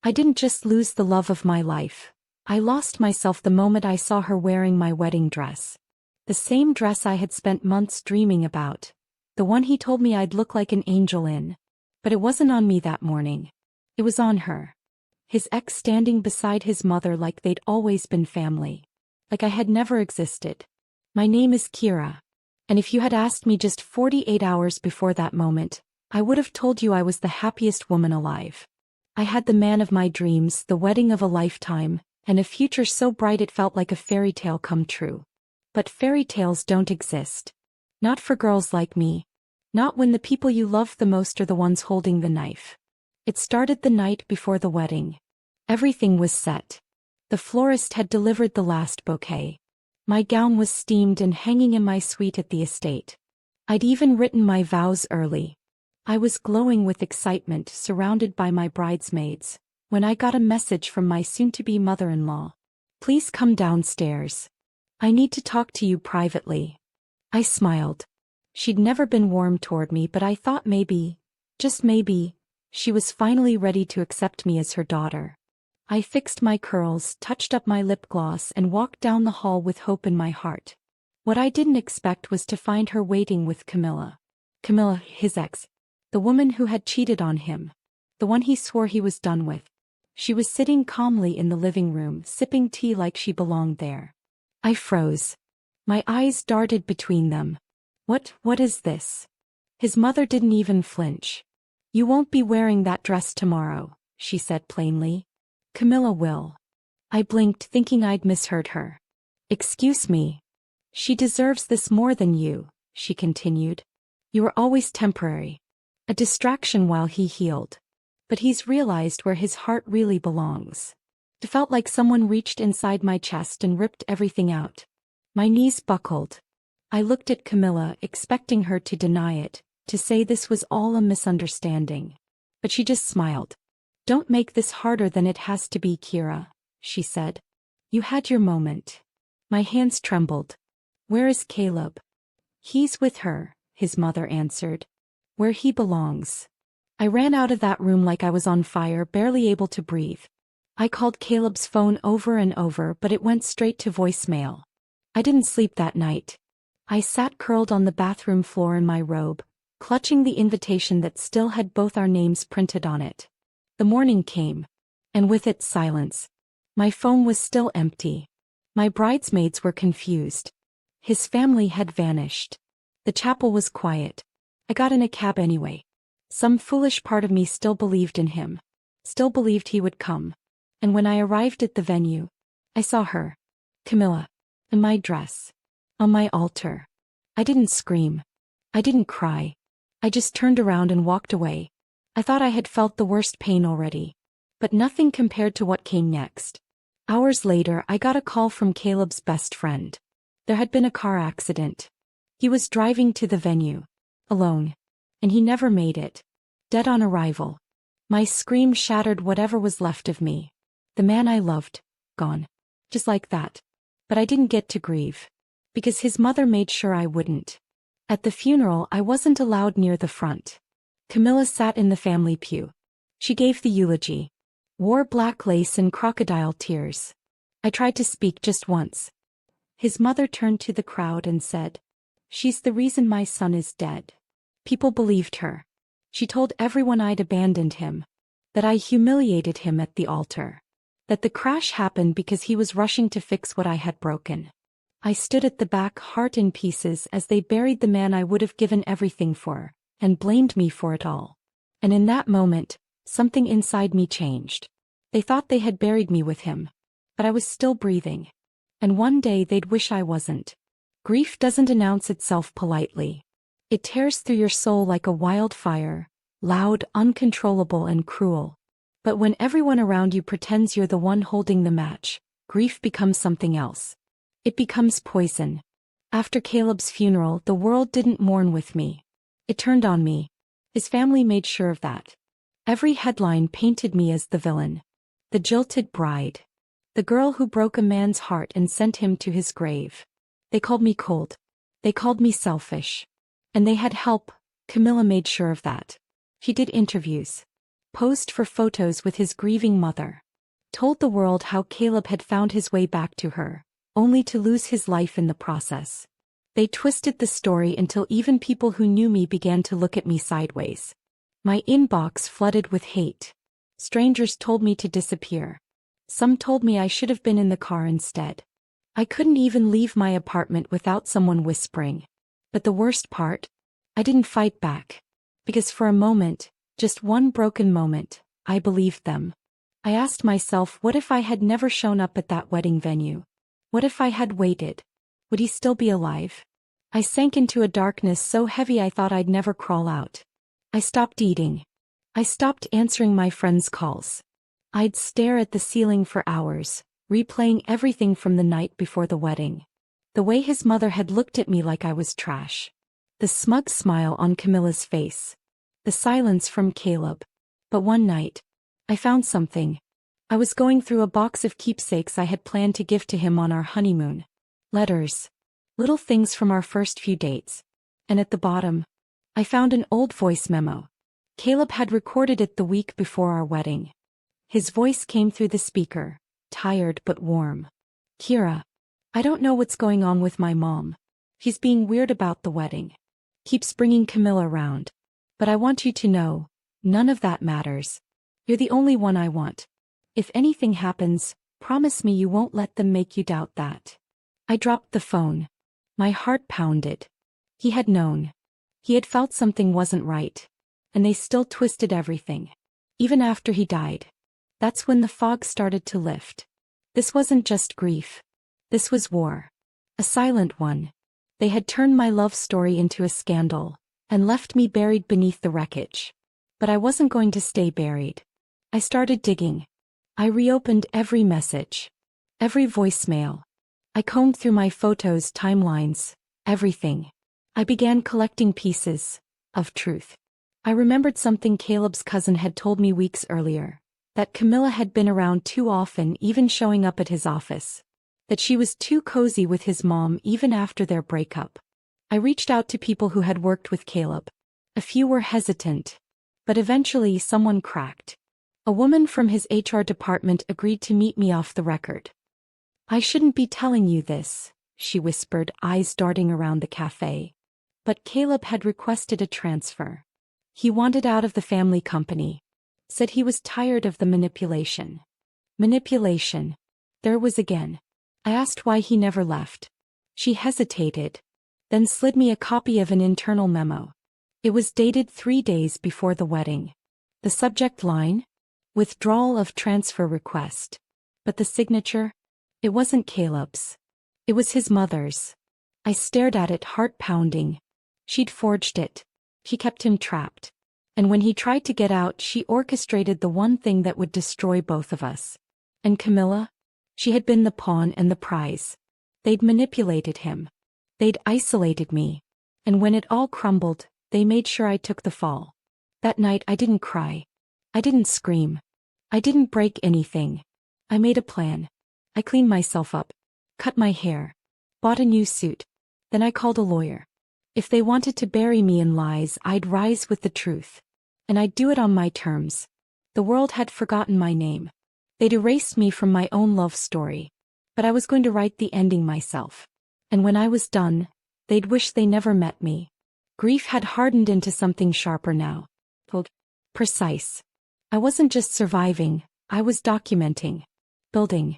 I didn't just lose the love of my life. I lost myself the moment I saw her wearing my wedding dress. The same dress I had spent months dreaming about. The one he told me I'd look like an angel in. But it wasn't on me that morning. It was on her. His ex standing beside his mother like they'd always been family. Like I had never existed. My name is Kira. And if you had asked me just 48 hours before that moment, I would have told you I was the happiest woman alive. I had the man of my dreams, the wedding of a lifetime, and a future so bright it felt like a fairy tale come true. But fairy tales don't exist. Not for girls like me. Not when the people you love the most are the ones holding the knife. It started the night before the wedding. Everything was set. The florist had delivered the last bouquet. My gown was steamed and hanging in my suite at the estate. I'd even written my vows early. I was glowing with excitement, surrounded by my bridesmaids, when I got a message from my soon-to-be mother-in-law. Please come downstairs. I need to talk to you privately. I smiled. She'd never been warm toward me, but I thought maybe, just maybe, she was finally ready to accept me as her daughter. I fixed my curls, touched up my lip gloss, and walked down the hall with hope in my heart. What I didn't expect was to find her waiting with Camilla. Camilla, his ex. The woman who had cheated on him. The one he swore he was done with. She was sitting calmly in the living room, sipping tea like she belonged there. I froze. My eyes darted between them. What is this? His mother didn't even flinch. You won't be wearing that dress tomorrow, she said plainly. Camilla will. I blinked, thinking I'd misheard her. Excuse me. She deserves this more than you, she continued. You were always temporary. A distraction while he healed. But he's realized where his heart really belongs. It felt like someone reached inside my chest and ripped everything out. My knees buckled. I looked at Camilla, expecting her to deny it, to say this was all a misunderstanding. But she just smiled. Don't make this harder than it has to be, Kira, she said. You had your moment. My hands trembled. Where is Caleb? He's with her, his mother answered. Where he belongs. I ran out of that room like I was on fire, barely able to breathe. I called Caleb's phone over and over, but it went straight to voicemail. I didn't sleep that night. I sat curled on the bathroom floor in my robe, clutching the invitation that still had both our names printed on it. The morning came. And with it silence. My phone was still empty. My bridesmaids were confused. His family had vanished. The chapel was quiet. I got in a cab anyway. Some foolish part of me still believed in him. Still believed he would come. And when I arrived at the venue, I saw her. Camilla. In my dress. On my altar. I didn't scream. I didn't cry. I just turned around and walked away. I thought I had felt the worst pain already. But nothing compared to what came next. Hours later, I got a call from Caleb's best friend. There had been a car accident. He was driving to the venue. Alone. And he never made it. Dead on arrival. My scream shattered whatever was left of me. The man I loved. Gone. Just like that. But I didn't get to grieve. Because his mother made sure I wouldn't. At the funeral, I wasn't allowed near the front. Camilla sat in the family pew. She gave the eulogy. Wore black lace and crocodile tears. I tried to speak just once. His mother turned to the crowd and said, "She's the reason my son is dead." People believed her. She told everyone I'd abandoned him. That I humiliated him at the altar. That the crash happened because he was rushing to fix what I had broken. I stood at the back, heart in pieces, as they buried the man I would have given everything for, and blamed me for it all. And in that moment, something inside me changed. They thought they had buried me with him. But I was still breathing. And one day they'd wish I wasn't. Grief doesn't announce itself politely. It tears through your soul like a wildfire, loud, uncontrollable, and cruel. But when everyone around you pretends you're the one holding the match, grief becomes something else. It becomes poison. After Caleb's funeral, the world didn't mourn with me. It turned on me. His family made sure of that. Every headline painted me as the villain. The jilted bride. The girl who broke a man's heart and sent him to his grave. They called me cold. They called me selfish. And they had help. Camilla made sure of that. She did interviews. posed for photos with his grieving mother, told the world how Caleb had found his way back to her, only to lose his life in the process. They twisted the story until even people who knew me began to look at me sideways. My inbox flooded with hate. Strangers told me to disappear. Some told me I should have been in the car instead. I couldn't even leave my apartment without someone whispering. But the worst part? I didn't fight back. Because for a moment, just one broken moment, I believed them. I asked myself, what if I had never shown up at that wedding venue? What if I had waited? Would he still be alive? I sank into a darkness so heavy I thought I'd never crawl out. I stopped eating. I stopped answering my friends' calls. I'd stare at the ceiling for hours, replaying everything from the night before the wedding. The way his mother had looked at me like I was trash. The smug smile on Camilla's face. The silence from Caleb. But one night, I found something. I was going through a box of keepsakes I had planned to give to him on our honeymoon. Letters. Little things from our first few dates. And at the bottom, I found an old voice memo. Caleb had recorded it the week before our wedding. His voice came through the speaker, tired but warm. Kira, I don't know what's going on with my mom. She's being weird about the wedding. Keeps bringing Camilla around. But I want you to know, none of that matters. You're the only one I want. If anything happens, promise me you won't let them make you doubt that. I dropped the phone. My heart pounded. He had known. He had felt something wasn't right. And they still twisted everything. Even after he died. That's when the fog started to lift. This wasn't just grief. This was war. A silent one. They had turned my love story into a scandal, and left me buried beneath the wreckage. But I wasn't going to stay buried. I started digging. I reopened every message. Every voicemail. I combed through my photos, timelines, everything. I began collecting pieces of truth. I remembered something Caleb's cousin had told me weeks earlier, that Camilla had been around too often, even showing up at his office. That she was too cozy with his mom even after their breakup. I reached out to people who had worked with Caleb. A few were hesitant. But eventually someone cracked. A woman from his HR department agreed to meet me off the record. I shouldn't be telling you this, she whispered, eyes darting around the cafe. But Caleb had requested a transfer. He wanted out of the family company. Said he was tired of the manipulation. Manipulation. There it was again. I asked why he never left. She hesitated. Then slid me a copy of an internal memo. It was dated 3 days before the wedding. The subject line? Withdrawal of transfer request. But the signature? It wasn't Caleb's. It was his mother's. I stared at it, heart pounding. She'd forged it. She kept him trapped. And when he tried to get out, she orchestrated the one thing that would destroy both of us. And Camilla? She had been the pawn and the prize. They'd manipulated him. They'd isolated me. And when it all crumbled, they made sure I took the fall. That night I didn't cry. I didn't scream. I didn't break anything. I made a plan. I cleaned myself up. Cut my hair. Bought a new suit. Then I called a lawyer. If they wanted to bury me in lies, I'd rise with the truth. And I'd do it on my terms. The world had forgotten my name. They'd erased me from my own love story. But I was going to write the ending myself. And when I was done, they'd wish they never met me. Grief had hardened into something sharper now. Precise. I wasn't just surviving, I was documenting. Building.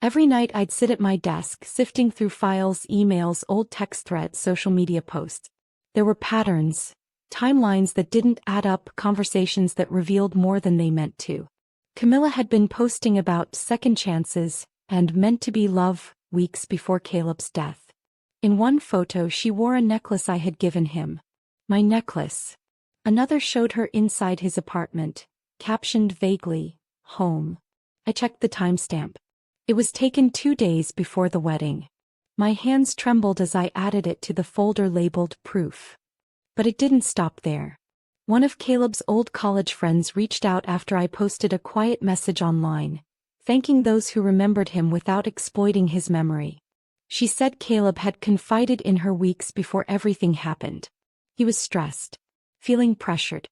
Every night I'd sit at my desk, sifting through files, emails, old text threads, social media posts. There were patterns, timelines that didn't add up, conversations that revealed more than they meant to. Camilla had been posting about second chances and meant to be love weeks before Caleb's death. In one photo she wore a necklace I had given him. My necklace. Another showed her inside his apartment, captioned vaguely, home. I checked the timestamp. It was taken 2 days before the wedding. My hands trembled as I added it to the folder labeled proof. But it didn't stop there. One of Caleb's old college friends reached out after I posted a quiet message online, thanking those who remembered him without exploiting his memory. She said Caleb had confided in her weeks before everything happened. He was stressed, feeling pressured.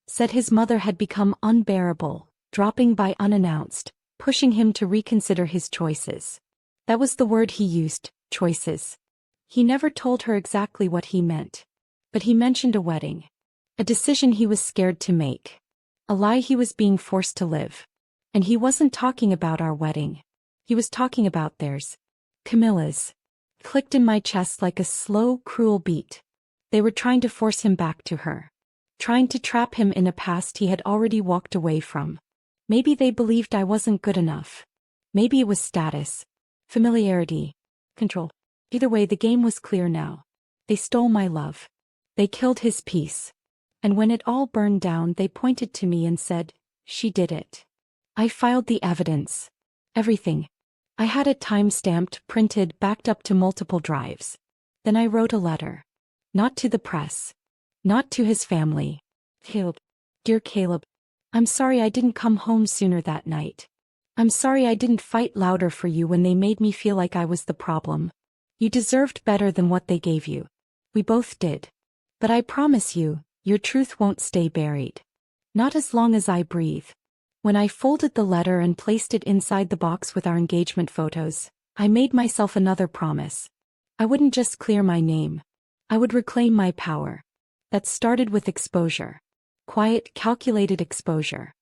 Said his mother had become unbearable, dropping by unannounced, pushing him to reconsider his choices. That was the word he used, choices. He never told her exactly what he meant. But he mentioned a wedding. A decision he was scared to make. A lie he was being forced to live. And he wasn't talking about our wedding. He was talking about theirs. Camilla's. Clicked in my chest like a slow, cruel beat. They were trying to force him back to her. Trying to trap him in a past he had already walked away from. Maybe they believed I wasn't good enough. Maybe it was status. Familiarity. Control. Either way, the game was clear now. They stole my love. They killed his peace. And when it all burned down, they pointed to me and said, "She did it." I filed the evidence. Everything. I had it time-stamped, printed, backed up to multiple drives. Then I wrote a letter. Not to the press. Not to his family. Caleb. Dear Caleb. I'm sorry I didn't come home sooner that night. I'm sorry I didn't fight louder for you when they made me feel like I was the problem. You deserved better than what they gave you. We both did. But I promise you, your truth won't stay buried. Not as long as I breathe. When I folded the letter and placed it inside the box with our engagement photos, I made myself another promise. I wouldn't just clear my name. I would reclaim my power. That started with exposure. Quiet, calculated exposure.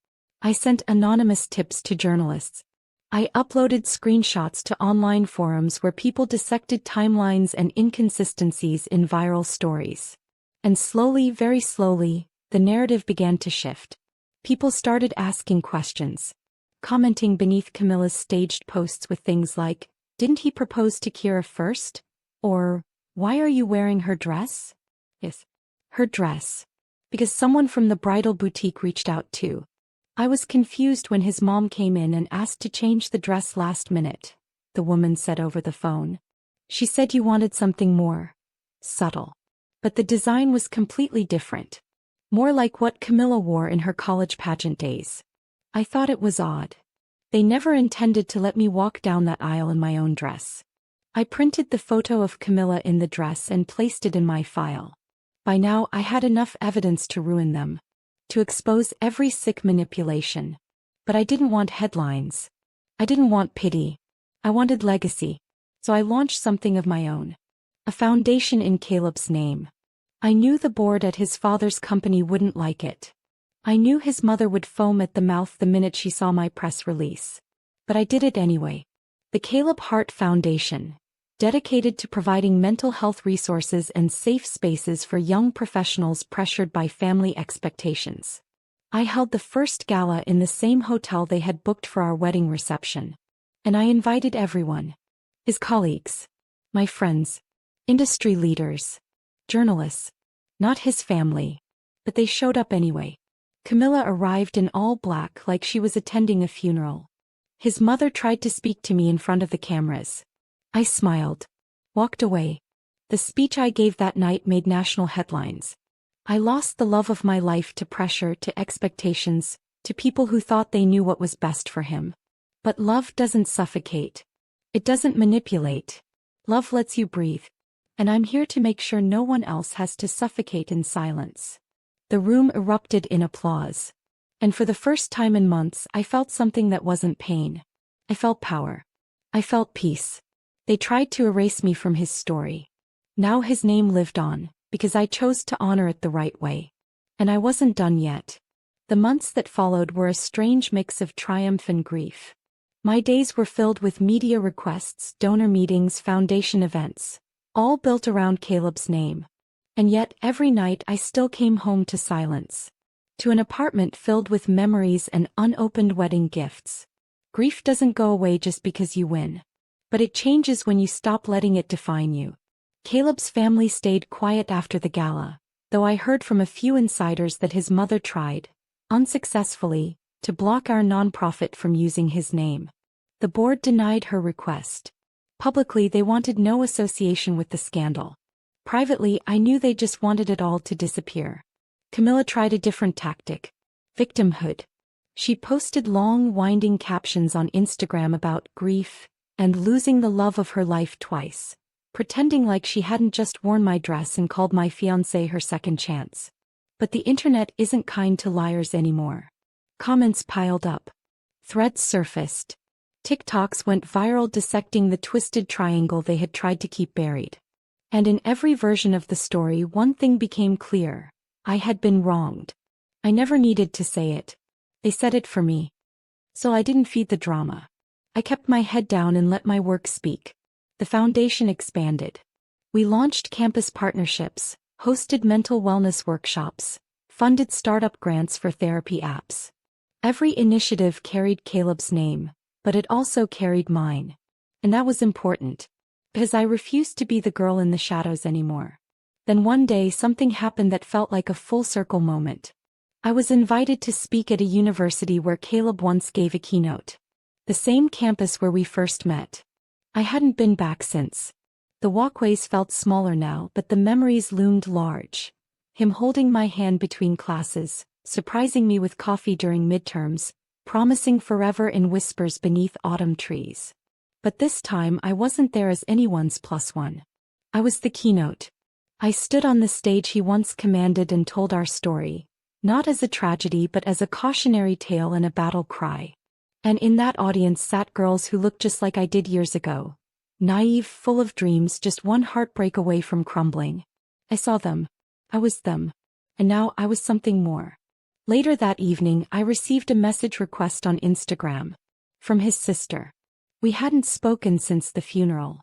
I sent anonymous tips to journalists. I uploaded screenshots to online forums where people dissected timelines and inconsistencies in viral stories. And slowly, very slowly, the narrative began to shift. People started asking questions. Commenting beneath Camilla's staged posts with things like, "Didn't he propose to Kira first?" Or, "Why are you wearing her dress?" Yes, her dress. Because someone from the bridal boutique reached out too. I was confused when his mom came in and asked to change the dress last minute, the woman said over the phone. She said you wanted something more subtle. But the design was completely different. More like what Camilla wore in her college pageant days. I thought it was odd. They never intended to let me walk down that aisle in my own dress. I printed the photo of Camilla in the dress and placed it in my file. By now I had enough evidence to ruin them. To expose every sick manipulation. But I didn't want headlines. I didn't want pity. I wanted legacy. So I launched something of my own. A foundation in Caleb's name. I knew the board at his father's company wouldn't like it. I knew his mother would foam at the mouth the minute she saw my press release. But I did it anyway. The Caleb Hart Foundation. Dedicated to providing mental health resources and safe spaces for young professionals pressured by family expectations. I held the first gala in the same hotel they had booked for our wedding reception. And I invited everyone. His colleagues. My friends. Industry leaders. Journalists. Not his family. But they showed up anyway. Camilla arrived in all black like she was attending a funeral. His mother tried to speak to me in front of the cameras. I smiled. Walked away. The speech I gave that night made national headlines. I lost the love of my life to pressure, to expectations, to people who thought they knew what was best for him. But love doesn't suffocate. It doesn't manipulate. Love lets you breathe. And I'm here to make sure no one else has to suffocate in silence. The room erupted in applause. And for the first time in months I felt something that wasn't pain. I felt power. I felt peace. They tried to erase me from his story. Now his name lived on, because I chose to honor it the right way. And I wasn't done yet. The months that followed were a strange mix of triumph and grief. My days were filled with media requests, donor meetings, foundation events, all built around Caleb's name. And yet every night I still came home to silence. To an apartment filled with memories and unopened wedding gifts. Grief doesn't go away just because you win. But it changes when you stop letting it define you. Caleb's family stayed quiet after the gala, though I heard from a few insiders that his mother tried, unsuccessfully, to block our nonprofit from using his name. The board denied her request. Publicly, they wanted no association with the scandal. Privately, I knew they just wanted it all to disappear. Camilla tried a different tactic. Victimhood. She posted long, winding captions on Instagram about grief and losing the love of her life twice, pretending like she hadn't just worn my dress and called my fiancé her second chance. But the internet isn't kind to liars anymore. Comments piled up. Threads surfaced. TikToks went viral dissecting the twisted triangle they had tried to keep buried. And in every version of the story, one thing became clear. I had been wronged. I never needed to say it. They said it for me. So I didn't feed the drama. I kept my head down and let my work speak. The foundation expanded. We launched campus partnerships, hosted mental wellness workshops, funded startup grants for therapy apps. Every initiative carried Caleb's name, but it also carried mine. And that was important, because I refused to be the girl in the shadows anymore. Then one day something happened that felt like a full circle moment. I was invited to speak at a university where Caleb once gave a keynote. The same campus where we first met. I hadn't been back since. The walkways felt smaller now, but the memories loomed large. Him holding my hand between classes, surprising me with coffee during midterms, promising forever in whispers beneath autumn trees. But this time I wasn't there as anyone's plus one. I was the keynote. I stood on the stage he once commanded and told our story, not as a tragedy but as a cautionary tale and a battle cry. And in that audience sat girls who looked just like I did years ago. Naive, full of dreams, just one heartbreak away from crumbling. I saw them. I was them. And now I was something more. Later that evening, I received a message request on Instagram. From his sister. We hadn't spoken since the funeral.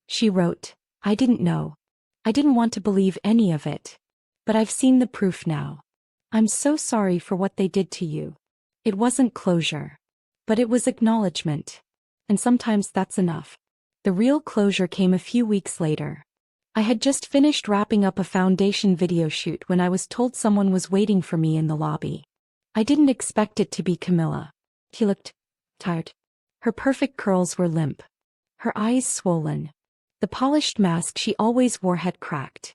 She wrote, I didn't know. I didn't want to believe any of it. But I've seen the proof now. I'm so sorry for what they did to you. It wasn't closure. But it was acknowledgement. And sometimes that's enough. The real closure came a few weeks later. I had just finished wrapping up a foundation video shoot when I was told someone was waiting for me in the lobby. I didn't expect it to be Camilla. She looked tired. Her perfect curls were limp. Her eyes swollen. The polished mask she always wore had cracked.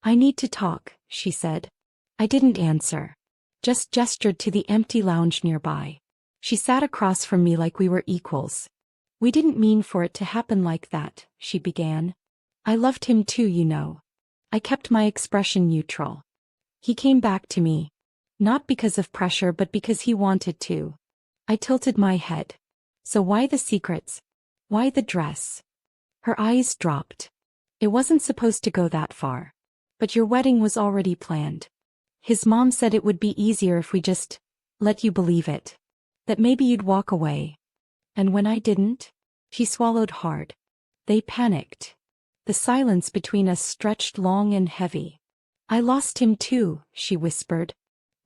I need to talk, she said. I didn't answer. Just gestured to the empty lounge nearby. She sat across from me like we were equals. We didn't mean for it to happen like that, she began. I loved him too, you know. I kept my expression neutral. He came back to me. Not because of pressure but because he wanted to. I tilted my head. So why the secrets? Why the dress? Her eyes dropped. It wasn't supposed to go that far. But your wedding was already planned. His mom said it would be easier if we just let you believe it. That maybe you'd walk away. And when I didn't? She swallowed hard. They panicked. The silence between us stretched long and heavy. I lost him too, she whispered.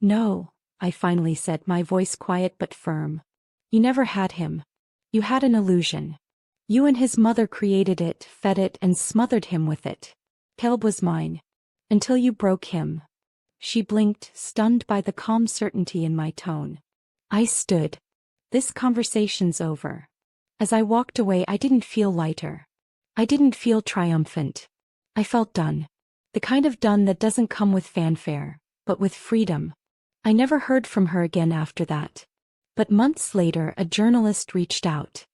No, I finally said, my voice quiet but firm. You never had him. You had an illusion. You and his mother created it, fed it, and smothered him with it. Caleb was mine. Until you broke him. She blinked, stunned by the calm certainty in my tone. I stood. This conversation's over. As I walked away, I didn't feel lighter. I didn't feel triumphant. I felt done. The kind of done that doesn't come with fanfare, but with freedom. I never heard from her again after that. But months later, a journalist reached out.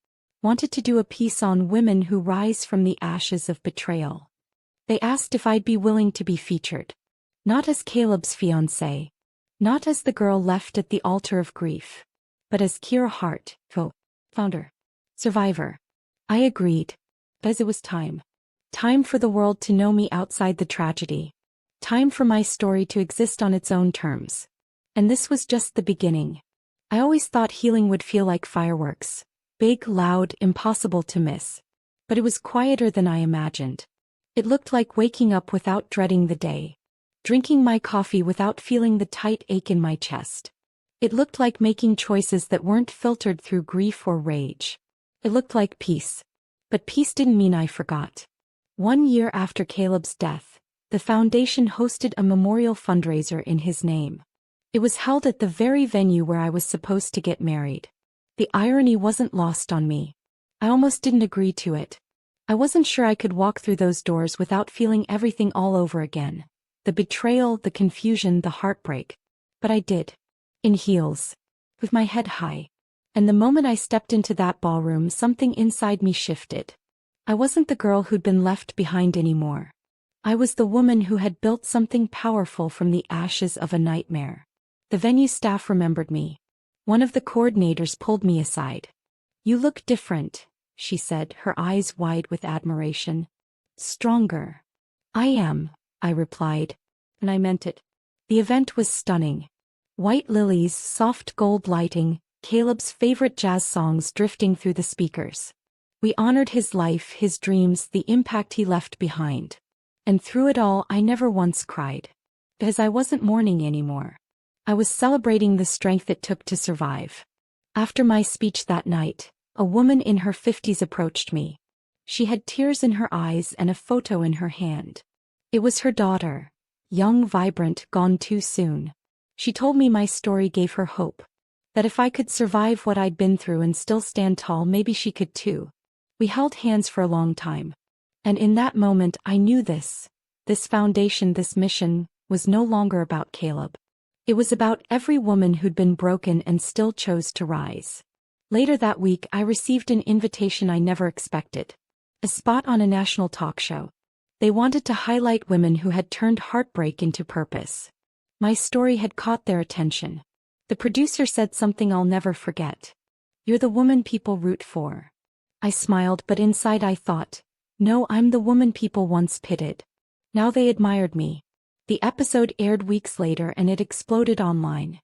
Wanted to do a piece on women who rise from the ashes of betrayal. They asked if I'd be willing to be featured. Not as Caleb's fiancée. Not as the girl left at the altar of grief. But as Kira Hart, co-founder, survivor. I agreed. Because it was time. Time for the world to know me outside the tragedy. Time for my story to exist on its own terms. And this was just the beginning. I always thought healing would feel like fireworks. Big, loud, impossible to miss. But it was quieter than I imagined. It looked like waking up without dreading the day. Drinking my coffee without feeling the tight ache in my chest. It looked like making choices that weren't filtered through grief or rage. It looked like peace. But peace didn't mean I forgot. 1 year after Caleb's death, the foundation hosted a memorial fundraiser in his name. It was held at the very venue where I was supposed to get married. The irony wasn't lost on me. I almost didn't agree to it. I wasn't sure I could walk through those doors without feeling everything all over again. The betrayal, the confusion, the heartbreak. But I did. In heels. With my head high. And the moment I stepped into that ballroom, something inside me shifted. I wasn't the girl who'd been left behind anymore. I was the woman who had built something powerful from the ashes of a nightmare. The venue staff remembered me. One of the coordinators pulled me aside. "You look different," she said, her eyes wide with admiration. "Stronger." "I am," I replied. And I meant it. The event was stunning. White lilies, soft gold lighting, Caleb's favorite jazz songs drifting through the speakers. We honored his life, his dreams, the impact he left behind. And through it all, I never once cried. Because I wasn't mourning anymore. I was celebrating the strength it took to survive. After my speech that night, a woman in her 50s approached me. She had tears in her eyes and a photo in her hand. It was her daughter, young, vibrant, gone too soon. She told me my story gave her hope. That if I could survive what I'd been through and still stand tall, maybe she could too. We held hands for a long time. And in that moment I knew this foundation, this mission, was no longer about Caleb. It was about every woman who'd been broken and still chose to rise. Later that week I received an invitation I never expected. A spot on a national talk show. They wanted to highlight women who had turned heartbreak into purpose. My story had caught their attention. The producer said something I'll never forget. "You're the woman people root for." I smiled, but inside I thought, no, I'm the woman people once pitied. Now they admired me. The episode aired weeks later and it exploded online.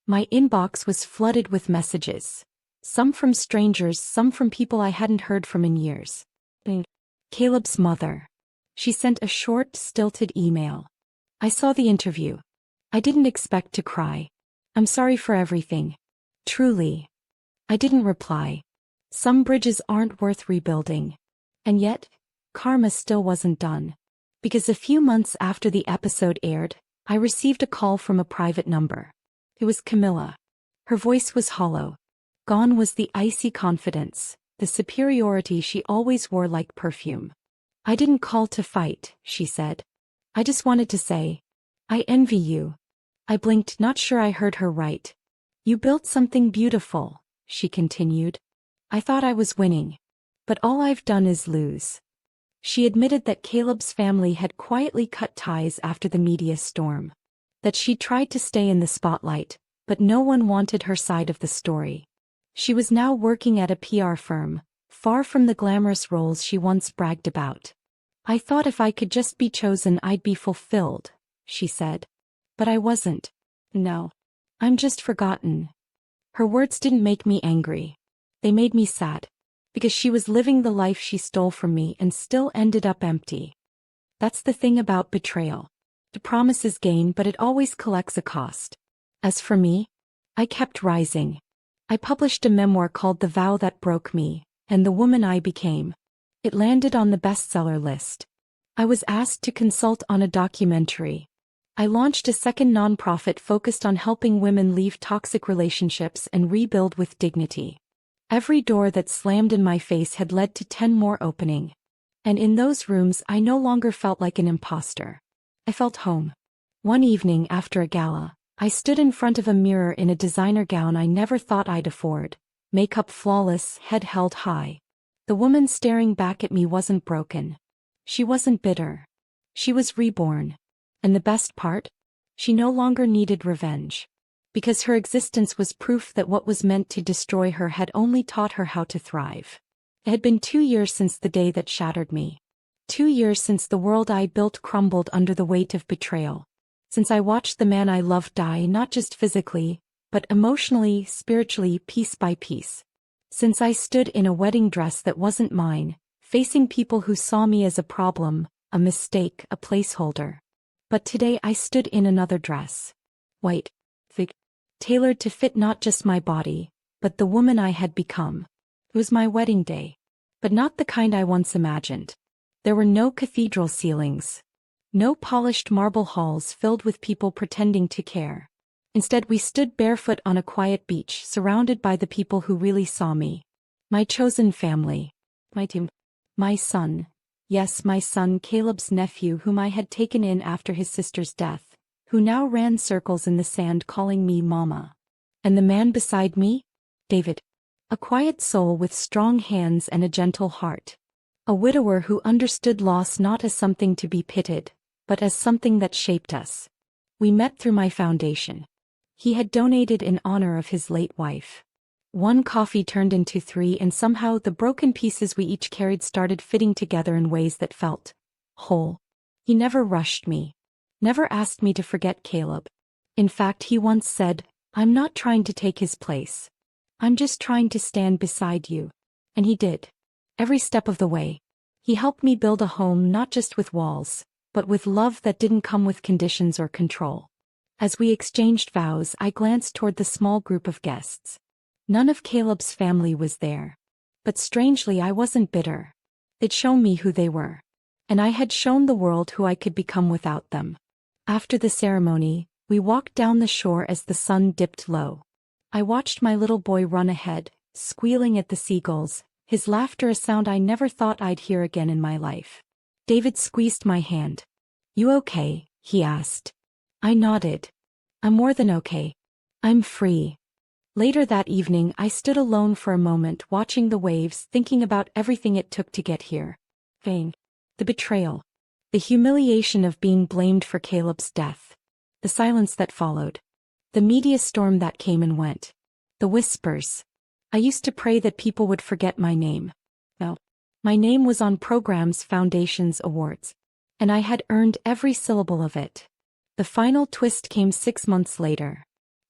My inbox was flooded with messages. Some from strangers, some from people I hadn't heard from in years. Caleb's mother. She sent a short, stilted email. I saw the interview. I didn't expect to cry. "I'm sorry for everything. Truly." I didn't reply. Some bridges aren't worth rebuilding. And yet, karma still wasn't done. Because a few months after the episode aired, I received a call from a private number. It was Camilla. Her voice was hollow. Gone was the icy confidence, the superiority she always wore like perfume. "I didn't call to fight," she said. "I just wanted to say, I envy you." I blinked, not sure I heard her right. "You built something beautiful," she continued. "I thought I was winning. But all I've done is lose." She admitted that Caleb's family had quietly cut ties after the media storm. That she'd tried to stay in the spotlight, but no one wanted her side of the story. She was now working at a PR firm, far from the glamorous roles she once bragged about. "I thought if I could just be chosen I'd be fulfilled," she said. "But I wasn't. No. I'm just forgotten." Her words didn't make me angry. They made me sad. Because she was living the life she stole from me and still ended up empty. That's the thing about betrayal. The promise is gain, but it always collects a cost. As for me, I kept rising. I published a memoir called The Vow That Broke Me, and the Woman I Became. It landed on the bestseller list. I was asked to consult on a documentary. I launched a second nonprofit focused on helping women leave toxic relationships and rebuild with dignity. Every door that slammed in my face had led to 10 more opening. And in those rooms I no longer felt like an imposter. I felt home. One evening after a gala, I stood in front of a mirror in a designer gown I never thought I'd afford, makeup flawless, head held high. The woman staring back at me wasn't broken. She wasn't bitter. She was reborn. And the best part? She no longer needed revenge. Because her existence was proof that what was meant to destroy her had only taught her how to thrive. It had been 2 years since the day that shattered me. 2 years since the world I built crumbled under the weight of betrayal. Since I watched the man I loved die not just physically, but emotionally, spiritually, piece by piece. Since I stood in a wedding dress that wasn't mine, facing people who saw me as a problem, a mistake, a placeholder. But today I stood in another dress. White. Thick. Tailored to fit not just my body, but the woman I had become. It was my wedding day. But not the kind I once imagined. There were no cathedral ceilings. No polished marble halls filled with people pretending to care. Instead, we stood barefoot on a quiet beach, surrounded by the people who really saw me. My chosen family. My team. My son. Yes, my son, Caleb's nephew, whom I had taken in after his sister's death, who now ran circles in the sand calling me Mama. And the man beside me? David. A quiet soul with strong hands and a gentle heart. A widower who understood loss not as something to be pitied, but as something that shaped us. We met through my foundation. He had donated in honor of his late wife. One coffee turned into three, and somehow the broken pieces we each carried started fitting together in ways that felt whole. He never rushed me. Never asked me to forget Caleb. In fact, he once said, "I'm not trying to take his place. I'm just trying to stand beside you." And he did. Every step of the way. He helped me build a home not just with walls, but with love that didn't come with conditions or control. As we exchanged vows, I glanced toward the small group of guests. None of Caleb's family was there. But strangely, I wasn't bitter. They'd shown me who they were. And I had shown the world who I could become without them. After the ceremony, we walked down the shore as the sun dipped low. I watched my little boy run ahead, squealing at the seagulls, his laughter a sound I never thought I'd hear again in my life. David squeezed my hand. "You okay?" he asked. I nodded. "I'm more than okay. I'm free." Later that evening, I stood alone for a moment watching the waves, thinking about everything it took to get here. Fame. The betrayal. The humiliation of being blamed for Caleb's death. The silence that followed. The media storm that came and went. The whispers. I used to pray that people would forget my name. No. My name was on programs, foundations, awards. And I had earned every syllable of it. The final twist came 6 months later.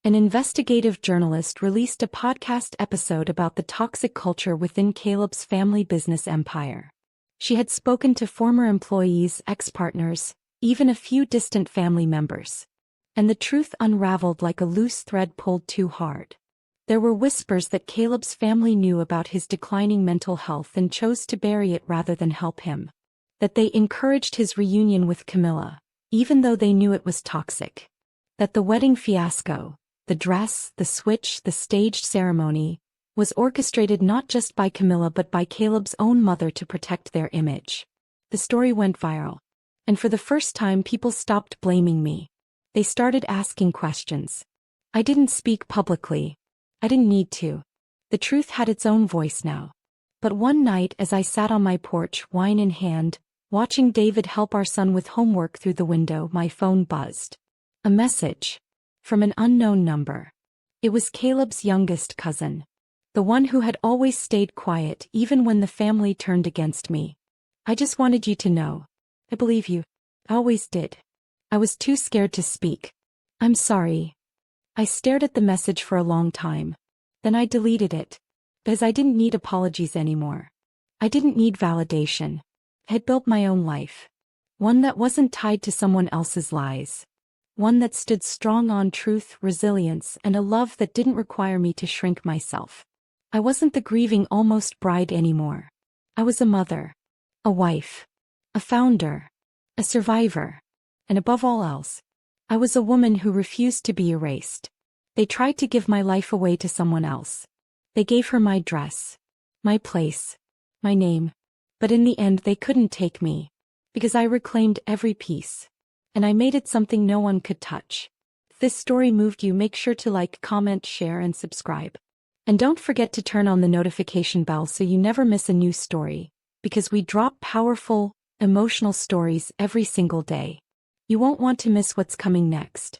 An investigative journalist released a podcast episode about the toxic culture within Caleb's family business empire. She had spoken to former employees, ex-partners, even a few distant family members. And the truth unraveled like a loose thread pulled too hard. There were whispers that Caleb's family knew about his declining mental health and chose to bury it rather than help him. That they encouraged his reunion with Camilla, even though they knew it was toxic. That the wedding fiasco, the dress, the switch, the staged ceremony, was orchestrated not just by Camilla but by Caleb's own mother to protect their image. The story went viral. And for the first time, people stopped blaming me. They started asking questions. I didn't speak publicly. I didn't need to. The truth had its own voice now. But one night, as I sat on my porch, wine in hand, watching David help our son with homework through the window, my phone buzzed. A message. From an unknown number. It was Caleb's youngest cousin. The one who had always stayed quiet even when the family turned against me. "I just wanted you to know. I believe you. I always did. I was too scared to speak. I'm sorry." I stared at the message for a long time. Then I deleted it. Because I didn't need apologies anymore. I didn't need validation. I had built my own life. One that wasn't tied to someone else's lies. One that stood strong on truth, resilience, and a love that didn't require me to shrink myself. I wasn't the grieving almost bride anymore. I was a mother. A wife. A founder. A survivor. And above all else, I was a woman who refused to be erased. They tried to give my life away to someone else. They gave her my dress, my place, my name. But in the end they couldn't take me. Because I reclaimed every piece. And I made it something no one could touch. If this story moved you, make sure to like, comment, share, and subscribe. And don't forget to turn on the notification bell so you never miss a new story. Because we drop powerful, emotional stories every single day. You won't want to miss what's coming next.